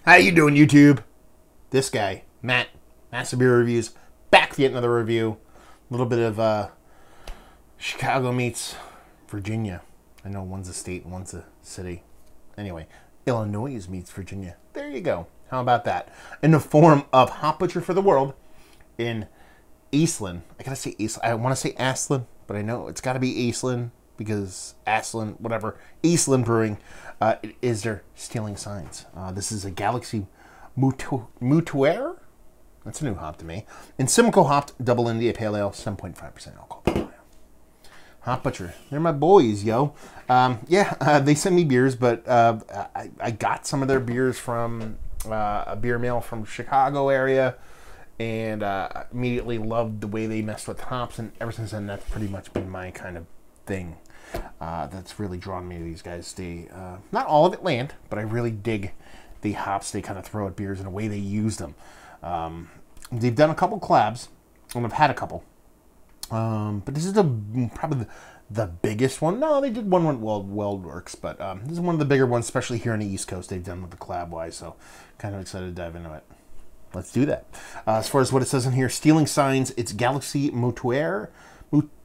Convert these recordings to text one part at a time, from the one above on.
How you doing, YouTube? This guy, Matt, Massive Beer Reviews, back to yet another review. A little bit of Chicago meets Virginia. I know one's a state and one's a city. Anyway, Illinois meets Virginia. There you go. How about that? In the form of Hop Butcher for the World in Aslin. I gotta say Aslin. I want to say Aslin, but I know it's got to be Aslin because Aslin, whatever. Aslin Brewing is their Stealing Signs. This is a Galaxy Mutuaire. That's a new hop to me. And Simcoe hopped double India Pale Ale, 7.5% alcohol. Hop Butcher. They're my boys, yo. They send me beers, but I got some of their beers from a beer mail from Chicago area, and immediately loved the way they messed with hops, and ever since then, that's pretty much been my kind of thing. That's really drawn me to these guys. They, not all of it land, but I really dig the hops they kind of throw at beers and the way they use them. They've done a couple collabs, and I've had a couple. But this is probably the biggest one. No, they did one with Weldworks, but this is one of the bigger ones, especially here on the East Coast. They've done with the collab-wise, so kind of excited to dive into it. Let's do that. As far as what it says in here, Stealing Signs, it's Galaxy Mutuaire.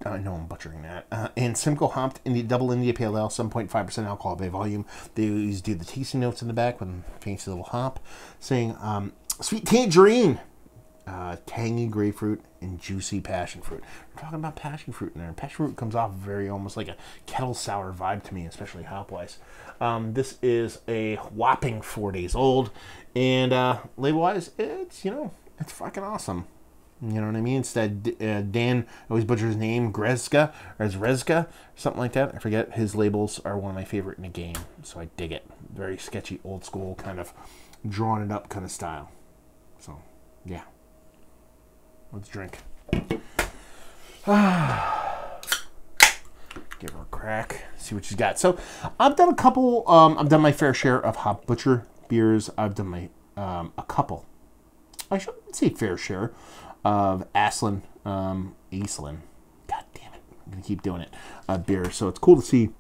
I know I'm butchering that. And Simcoe hopped in the double India Pale Ale, 7.5% alcohol by volume. They always do the tasting notes in the back with a fancy little hop, saying sweet tangerine, tangy grapefruit, and juicy passion fruit. We're talking about passion fruit in there. Passion fruit comes off very almost like a kettle sour vibe to me, especially hop-wise. This is a whopping 4 days old, and label-wise, it's, it's fucking awesome. You know what I mean? Instead, Dan, I always butcher his name, Grezka, or Zrezka, something like that. I forget. His labels are one of my favorite in the game, so I dig it. Very sketchy, old school, kind of drawn it up kind of style. So, yeah. Let's drink. Give her a crack. See what she's got. So, I've done a couple, I've done my fair share of Hop Butcher beers. I've done my, a couple. I shouldn't say fair share of Aslin, Aslin. God damn it. I'm going to keep doing it. Beer. So it's cool to see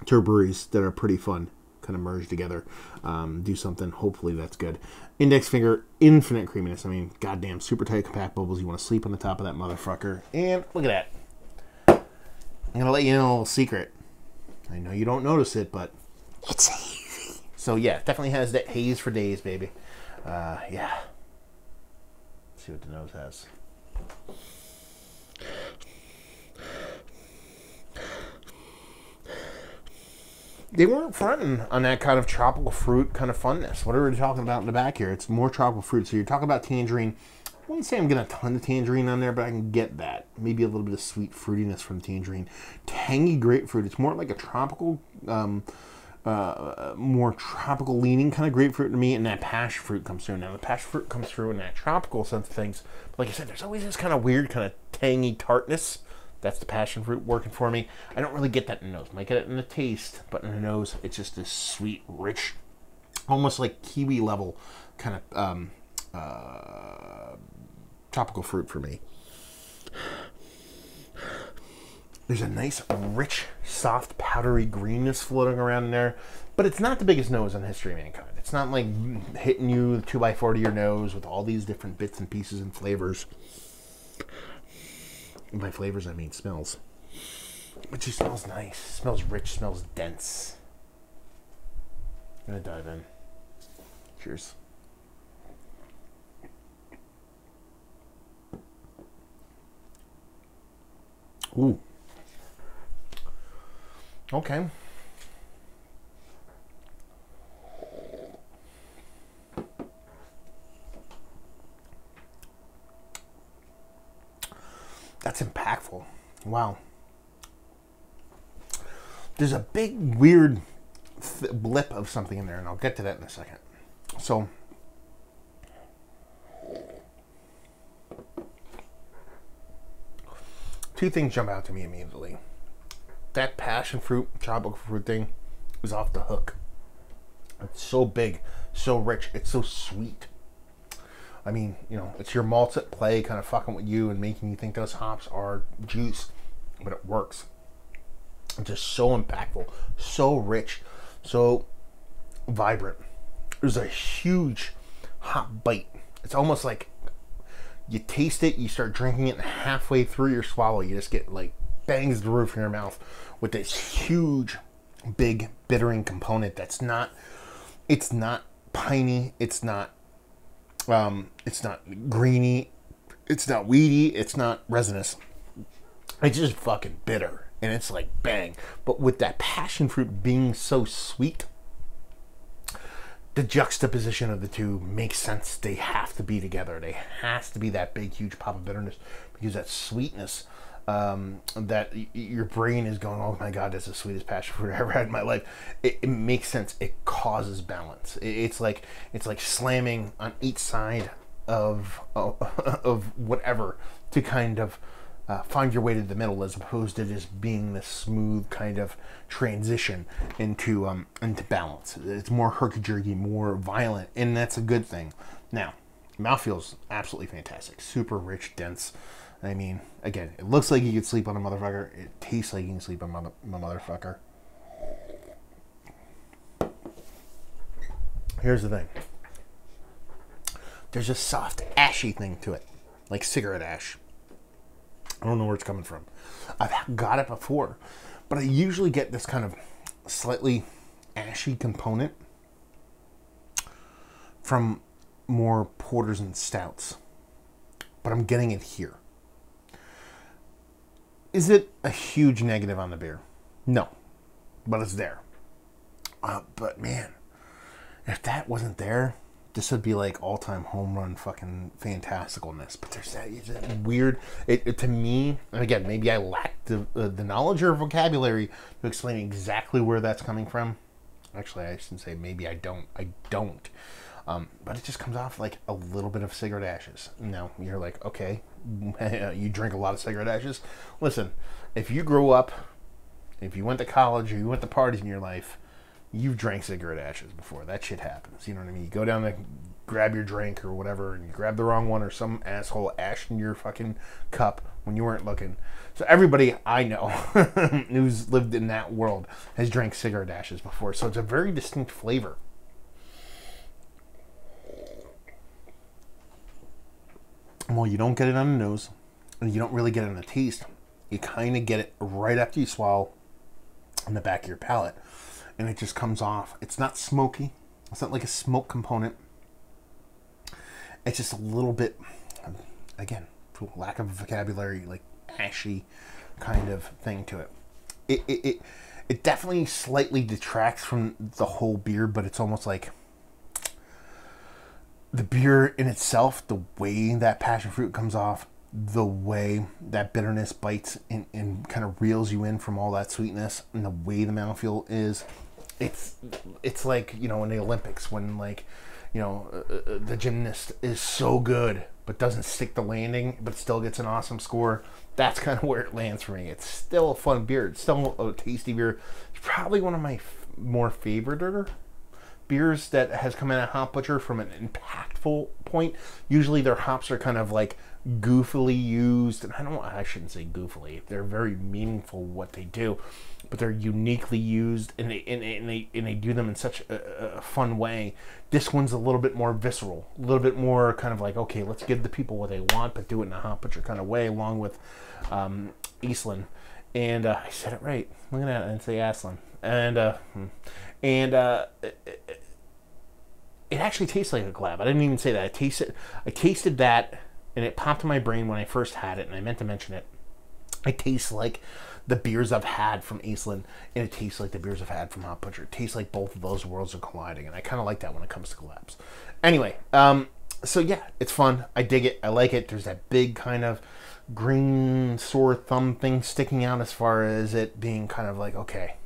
two breweries that are pretty fun kind of merge together. Do something. Hopefully that's good. Index finger, infinite creaminess. I mean, goddamn, super tight, compact bubbles. You want to sleep on the top of that motherfucker. And look at that. I'm going to let you in a little secret. I know you don't notice it, but it's hazy. So yeah, definitely has that haze for days, baby. Yeah. See what the nose has. They weren't fronting on that kind of tropical fruit kind of funness. What are we talking about in the back here? It's more tropical fruit. So you're talking about tangerine. I wouldn't say I'm getting a ton of tangerine on there, but I can get that. Maybe a little bit of sweet fruitiness from tangerine. Tangy grapefruit. It's more like a tropical, more tropical leaning kind of grapefruit to me, and that passion fruit comes through. Now the passion fruit comes through in that tropical sense of things, but like I said, there's always this kind of weird kind of tangy tartness. That's the passion fruit working for me. I don't really get that in the nose. Might get it in the taste, but in the nose, it's just this sweet, rich, almost like kiwi level kind of tropical fruit for me. There's a nice, rich, soft, powdery greenness floating around in there, but it's not the biggest nose in the history of mankind. It's not like hitting you 2x4 to your nose with all these different bits and pieces and flavors. And by flavors, I mean smells. But just smells nice. Smells rich, smells dense. I'm gonna dive in. Cheers. Ooh. Okay. That's impactful. Wow. There's a big, weird blip of something in there, and I'll get to that in a second. So, two things jump out to me immediately. That passion fruit, tropical fruit thing is off the hook. It's so big, so rich, it's so sweet. I mean, it's your malts at play kind of fucking with you and making you think those hops are juice, but it works. It's just so impactful, so rich, so vibrant. There's a huge hop bite. It's almost like you taste it, you start drinking it, and halfway through your swallow, you just get like bangs the roof of your mouth with this huge, big bittering component. It's not piney, it's not greeny, it's not weedy, it's not resinous. It's just fucking bitter, and it's like bang. But with that passion fruit being so sweet, the juxtaposition of the two makes sense. They have to be together. They has to be that big, huge pop of bitterness, because that sweetness, that your brain is going, oh my God, that's the sweetest passion fruit I've ever had in my life. It makes sense. It causes balance. It's like slamming on each side of whatever to kind of find your way to the middle, as opposed to just being this smooth kind of transition into balance. It's more herky-jerky, more violent, and that's a good thing. Now, mouthfeel's absolutely fantastic. Super rich, dense. I mean, again, it looks like you could sleep on a motherfucker. It tastes like you can sleep on a motherfucker. Here's the thing. There's a soft, ashy thing to it, like cigarette ash. I don't know where it's coming from. I've got it before, but I usually get this kind of slightly ashy component from more porters and stouts, but I'm getting it here. Is it a huge negative on the beer? No, but it's there. But man, if that wasn't there, this would be like all-time home run fucking fantasticalness. But there's that, it's that weird, it to me, and again, maybe I lack the knowledge or vocabulary to explain exactly where that's coming from. Actually, I shouldn't say maybe I don't. But it just comes off like a little bit of cigarette ashes. Now, you're like, okay, you drink a lot of cigarette ashes? Listen, if you grew up, if you went to college, or you went to parties in your life, you've drank cigarette ashes before. That shit happens. You know what I mean? You go down to grab your drink or whatever, and you grab the wrong one, or some asshole ashed in your fucking cup when you weren't looking. So everybody I know who's lived in that world has drank cigarette ashes before. So it's a very distinct flavor. Well, you don't get it on the nose, and you don't really get it on the taste. You kind of get it right after you swallow on the back of your palate. And it just comes off. It's not smoky. It's not like a smoke component. It's just a little bit, again, for lack of vocabulary, like ashy kind of thing to it. It definitely slightly detracts from the whole beer, but it's almost like the beer in itself, the way that passion fruit comes off, the way that bitterness bites and kind of reels you in from all that sweetness, and the way the mouthfeel is, it's like, you know, in the Olympics when, like, you know, the gymnast is so good but doesn't stick the landing but still gets an awesome score. That's kind of where it lands for me. It's still a fun beer. It's still a tasty beer. It's probably one of my more favorite beers that has come out of Hop Butcher from an impactful point. Usually their hops are kind of like goofily used, and I shouldn't say goofily. They're very meaningful what they do, but they're uniquely used, and they do them in such a fun way. This one's a little bit more visceral, a little bit more kind of like, okay, let's give the people what they want, but do it in a Hop Butcher kind of way, along with Aslin. And I said it right. Look at that, I didn't say Aslin. It actually tastes like a collab. I didn't even say that. I tasted that, and it popped in my brain when I first had it, and I meant to mention it. It tastes like the beers I've had from Aslin, and it tastes like the beers I've had from Hop Butcher. It tastes like both of those worlds are colliding, and I kind of like that when it comes to collabs. Anyway, so yeah, it's fun. I dig it. I like it. There's that big kind of green sore thumb thing sticking out as far as it being kind of like, okay,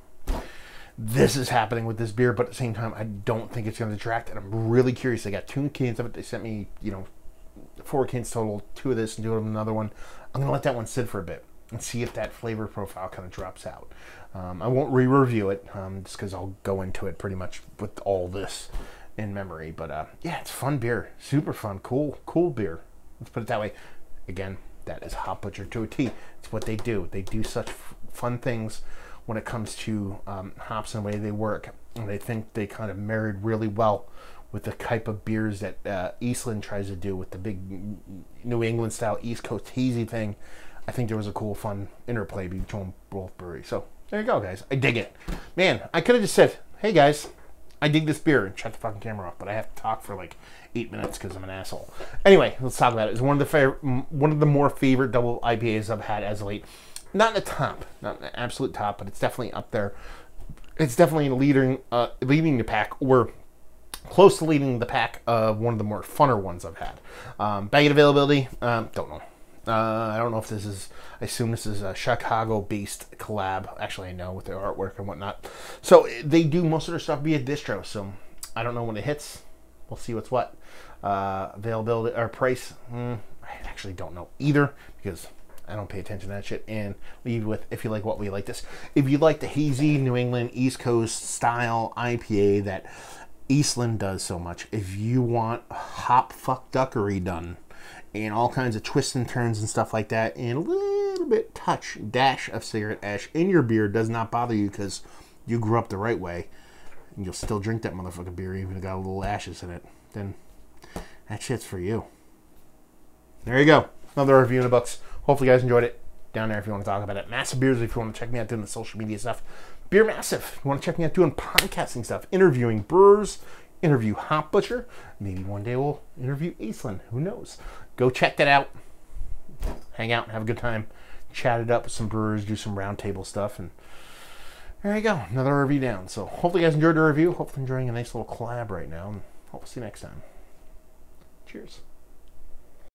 this is happening with this beer, but at the same time, I don't think it's going to detract, and I'm really curious. They got 2 cans of it. They sent me, 4 cans total, 2 of this and 2 of another one. I'm going to let that one sit for a bit and see if that flavor profile kind of drops out. I won't re-review it, just because I'll go into it pretty much with all this in memory. But yeah, it's fun beer. Super fun. Cool beer. Let's put it that way. Again, that is Hop Butcher to a T. It's what they do. They do such fun things when it comes to hops and the way they work. And I think they kind of married really well with the type of beers that Aslin tries to do with the big New England style East Coast hazy thing. I think there was a cool, fun interplay between both breweries. So there you go, guys. I dig it. Man, I could have just said, hey, guys, I dig this beer and shut the fucking camera off, but I have to talk for like 8 minutes because I'm an asshole. Anyway, let's talk about it. It's one of the more favorite double IPAs I've had as of late. Not in the top, not in the absolute top, but it's definitely up there. It's definitely leading the pack, or close to leading the pack of one of the more funner ones I've had. Bag availability, don't know. I don't know if this is, I assume this is a Chicago-based collab. Actually, I know, with their artwork and whatnot. So they do most of their stuff via distro, so I don't know when it hits. We'll see what's what. Availability or price, I actually don't know either, because I don't pay attention to that shit. And leave with, if you like what we like this. If you like the hazy New England East Coast style IPA that Aslin does so much, if you want hop fuck duckery done, and all kinds of twists and turns and stuff like that, and a little bit dash of cigarette ash in your beer does not bother you because you grew up the right way, and you'll still drink that motherfucking beer even if it got a little ashes in it, then that shit's for you. There you go. Another review in the books. Hopefully you guys enjoyed it. Down there if you want to talk about it. Massive Beers if you want to check me out doing the social media stuff. Beer Massive if you want to check me out doing podcasting stuff, interviewing brewers, interview Hop Butcher. Maybe one day we'll interview Aslin. Who knows? Go check that out. Hang out and have a good time. Chat it up with some brewers, do some roundtable stuff, and there you go. Another review down. So hopefully you guys enjoyed the review. Hopefully enjoying a nice little collab right now. And hope to see you next time. Cheers.